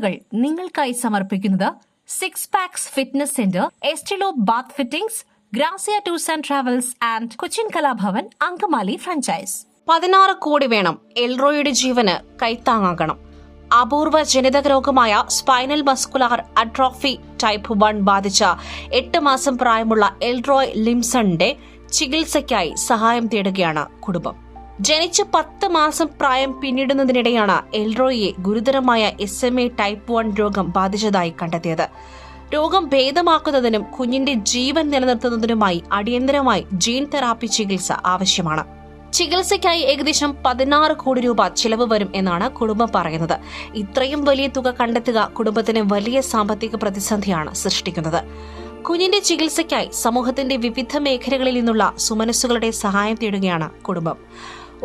വാർത്തകൾ നിങ്ങൾക്കായി സമർപ്പിക്കുന്നത് six packs fitness centre, Estilo bath fittings, Grazia tours and travels and Cochin Kalabhavan Angamaly franchise. 16 കോടി വേണം എൽറോയുടെ ജീവന് കൈത്താങ്ങാകണം. അപൂർവ ജനിതക രോഗമായ സ്പൈനൽ മസ്കുലാർ അട്രോഫി ടൈപ്പ് 1 ബാധിച്ച 8 മാസം പ്രായമുള്ള എൽറോയ് ലിംസണിന്റെ ചികിത്സയ്ക്കായി സഹായം തേടുകയാണ് കുടുംബം. ജനിച്ച് 10 മാസം പ്രായം പിന്നിടുന്നതിനിടെയാണ് എൽറോയെ ഗുരുതരമായ SMA ടൈപ്പ് 1 രോഗം ബാധിച്ചതായി കണ്ടെത്തിയത്. രോഗം ഭേദമാക്കുന്നതിനും കുഞ്ഞിന്റെ ജീവൻ നിലനിർത്തുന്നതിനുമായി അടിയന്തരമായി ജീൻ തെറാപ്പി ചികിത്സ ആവശ്യമാണ്. ചികിത്സയ്ക്കായി ഏകദേശം 16 കോടി രൂപ ചിലവ് വരും എന്നാണ് കുടുംബം പറയുന്നത്. ഇത്രയും വലിയ തുക കണ്ടെത്തുക കുടുംബത്തിന് വലിയ സാമ്പത്തിക പ്രതിസന്ധിയാണ് സൃഷ്ടിക്കുന്നത്. കുഞ്ഞിന്റെ ചികിത്സയ്ക്കായി സമൂഹത്തിന്റെ വിവിധ മേഖലകളിൽ നിന്നുള്ള സുമനസ്സുകളുടെ സഹായം തേടുകയാണ് കുടുംബം.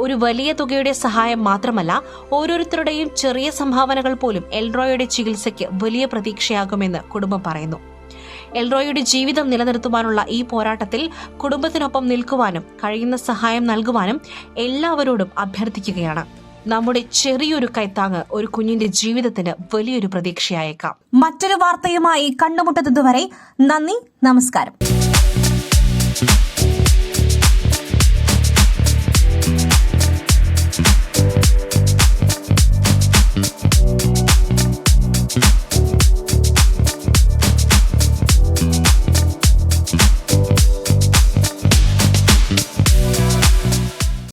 ഒരു വലിയ തുകയുടെ സഹായം മാത്രമല്ല, ഓരോരുത്തരുടെയും ചെറിയ സംഭാവനകൾ പോലും എൽറോയുടെ ചികിത്സയ്ക്ക് വലിയ പ്രതീക്ഷയാകുമെന്ന് കുടുംബം പറയുന്നു. എൽറോയുടെ ജീവിതം നിലനിർത്തുവാനുള്ള ഈ പോരാട്ടത്തിൽ കുടുംബത്തിനൊപ്പം നിൽക്കുവാനും കഴിയുന്ന സഹായം നൽകുവാനും എല്ലാവരോടും അഭ്യർത്ഥിക്കുകയാണ്. നമ്മുടെ ചെറിയൊരു കൈത്താങ്ങ് ഒരു കുഞ്ഞിന്റെ ജീവിതത്തിന് വലിയൊരു പ്രതീക്ഷയായേക്കാം. മറ്റൊരു വാർത്തയുമായി കണ്ടുമുട്ടുന്നതുവരെ നന്ദി, നമസ്കാരം.